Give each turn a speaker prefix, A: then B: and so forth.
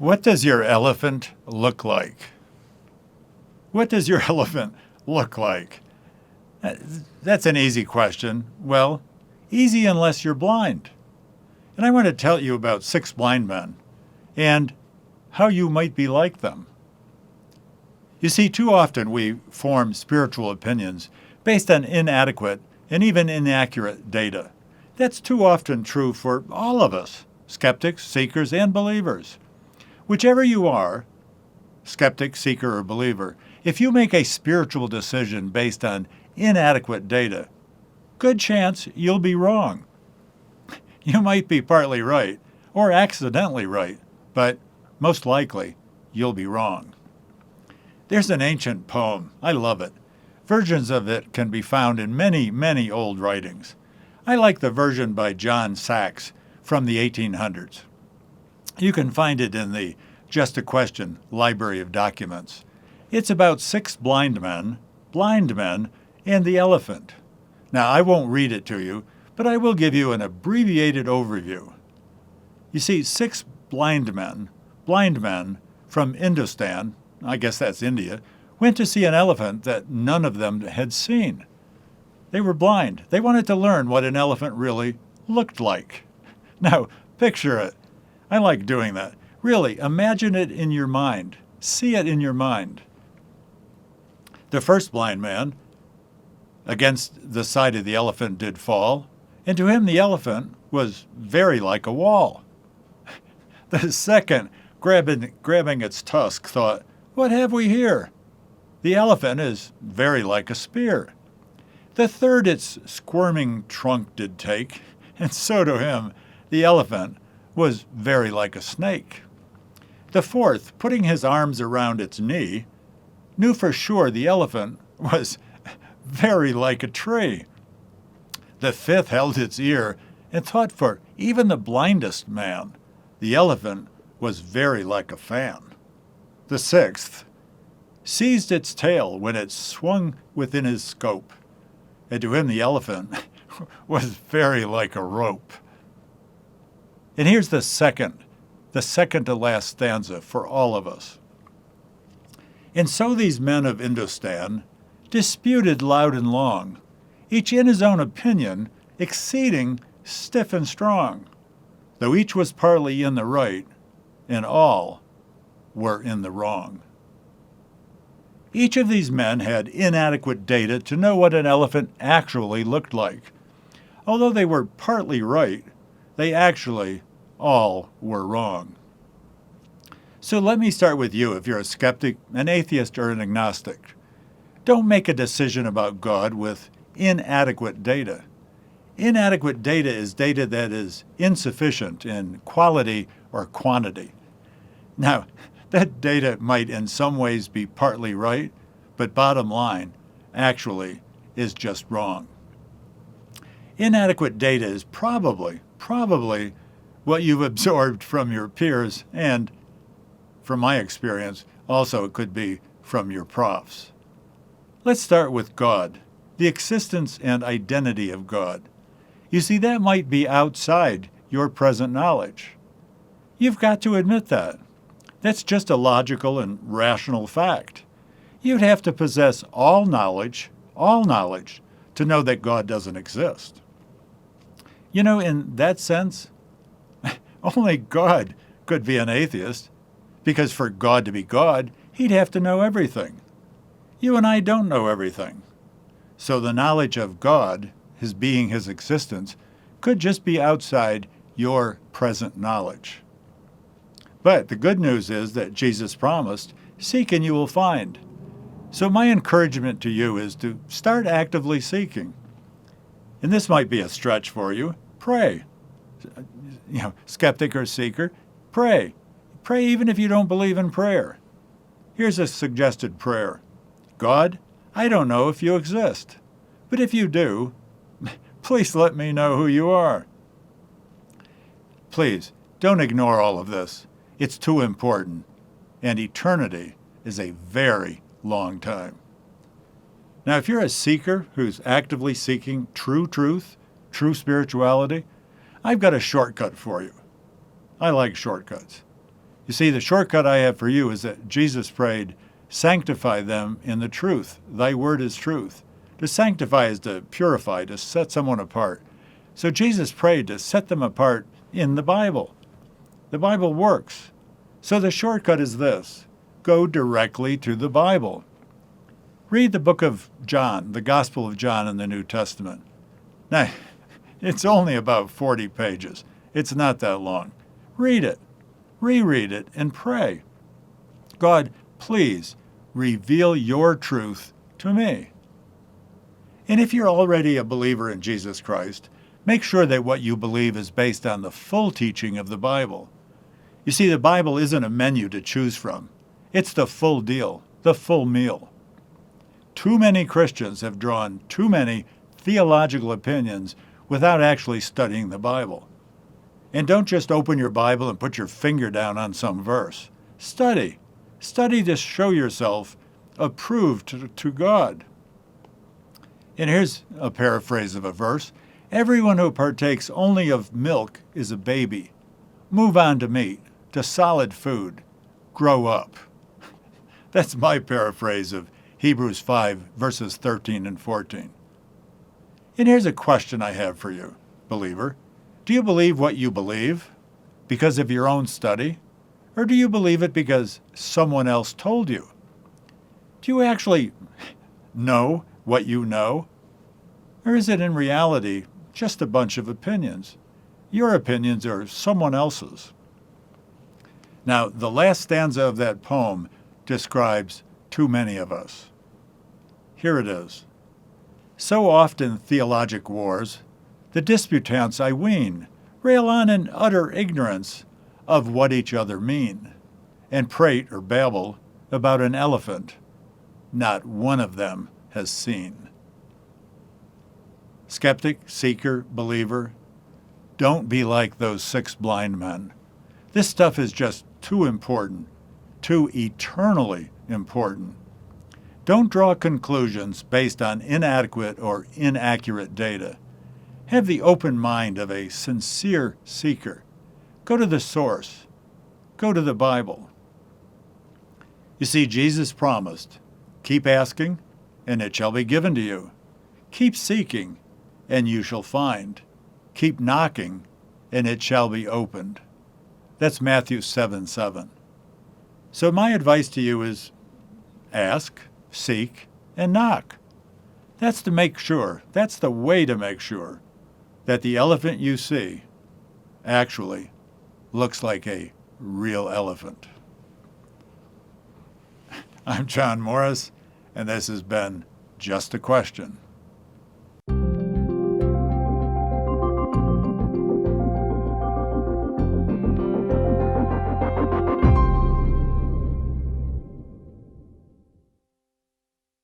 A: What does your elephant look like? What does your elephant look like? That's an easy question. Well, easy unless you're blind. And I want to tell you about 6 blind men and how you might be like them. You see, too often we form spiritual opinions based on inadequate and even inaccurate data. That's too often true for all of us, skeptics, seekers, and believers. Whichever you are, skeptic, seeker, or believer, if you make a spiritual decision based on inadequate data, good chance you'll be wrong. You might be partly right or accidentally right, but most likely you'll be wrong. There's an ancient poem. I love it. Versions of it can be found in many, many old writings. I like the version by John Sachs from the 1800s. You can find it in the Just a Question Library of Documents. It's about 6 blind men, and the elephant. Now, I won't read it to you, but I will give you an abbreviated overview. You see, 6 blind men from Indostan, I guess that's India, went to see an elephant that none of them had seen. They were blind. They wanted to learn what an elephant really looked like. Now, picture it. I like doing that. Really, imagine it in your mind. See it in your mind. The first blind man against the side of the elephant did fall, and to him the elephant was very like a wall. The second, grabbing its tusk, thought, "What have we here? The elephant is very like a spear." The third its squirming trunk did take, and so to him the elephant was very like a snake. The fourth, putting his arms around its knee, knew for sure the elephant was very like a tree. The fifth held its ear and thought for even the blindest man the elephant was very like a fan. The sixth seized its tail when it swung within his scope, and to him the elephant was very like a rope. And here's the second to last stanza for all of us. And so these men of Indostan disputed loud and long, each in his own opinion, exceeding stiff and strong, though each was partly in the right, and all were in the wrong. Each of these men had inadequate data to know what an elephant actually looked like. Although they were partly right, they actually all were wrong. So let me start with you if you're a skeptic, an atheist, or an agnostic. Don't make a decision about God with inadequate data. Inadequate data is data that is insufficient in quality or quantity. Now, that data might in some ways be partly right, but bottom line, actually, is just wrong. Inadequate data is probably what you've absorbed from your peers, and from my experience, also it could be from your profs. Let's start with God, the existence and identity of God. You see, that might be outside your present knowledge. You've got to admit that. That's just a logical and rational fact. You'd have to possess all knowledge, to know that God doesn't exist. You know, in that sense, only God could be an atheist, because for God to be God, he'd have to know everything. You and I don't know everything. So the knowledge of God, his being, his existence, could just be outside your present knowledge. But the good news is that Jesus promised, "Seek and you will find." So my encouragement to you is to start actively seeking. And this might be a stretch for you. Pray. Skeptic or seeker, pray. Pray even if you don't believe in prayer. Here's a suggested prayer. God, I don't know if you exist, but if you do, please let me know who you are. Please, don't ignore all of this. It's too important, and eternity is a very long time. Now, if you're a seeker who's actively seeking true truth, true spirituality, I've got a shortcut for you. I like shortcuts. You see, the shortcut I have for you is that Jesus prayed, sanctify them in the truth. Thy word is truth. To sanctify is to purify, to set someone apart. So Jesus prayed to set them apart in the Bible. The Bible works. So the shortcut is this: go directly to the Bible. Read the book of John, the Gospel of John in the New Testament. Now, it's only about 40 pages. It's not that long. Read it, reread it, and pray. God, please reveal your truth to me. And if you're already a believer in Jesus Christ, make sure that what you believe is based on the full teaching of the Bible. You see, the Bible isn't a menu to choose from. It's the full deal, the full meal. Too many Christians have drawn too many theological opinions without actually studying the Bible. And don't just open your Bible and put your finger down on some verse. Study. Study to show yourself approved to God. And here's a paraphrase of a verse. Everyone who partakes only of milk is a baby. Move on to meat, to solid food. Grow up. That's my paraphrase of Hebrews 5, verses 13 and 14. And here's a question I have for you, believer. Do you believe what you believe because of your own study? Or do you believe it because someone else told you? Do you actually know what you know? Or is it in reality just a bunch of opinions? Your opinions are someone else's. Now, the last stanza of that poem describes too many of us. Here it is. So often theologic wars, the disputants I ween rail on in utter ignorance of what each other mean, and prate or babble about an elephant not one of them has seen. Skeptic, seeker, believer, don't be like those 6 blind men. This stuff is just too important, too eternally important. Don't draw conclusions based on inadequate or inaccurate data. Have the open mind of a sincere seeker. Go to the source. Go to the Bible. You see, Jesus promised, keep asking, and it shall be given to you. Keep seeking, and you shall find. Keep knocking, and it shall be opened. That's Matthew 7:7. So my advice to you is ask, seek, and knock. That's to make sure, that's the way to make sure that the elephant you see actually looks like a real elephant. I'm John Morris, and this has been Just a Question.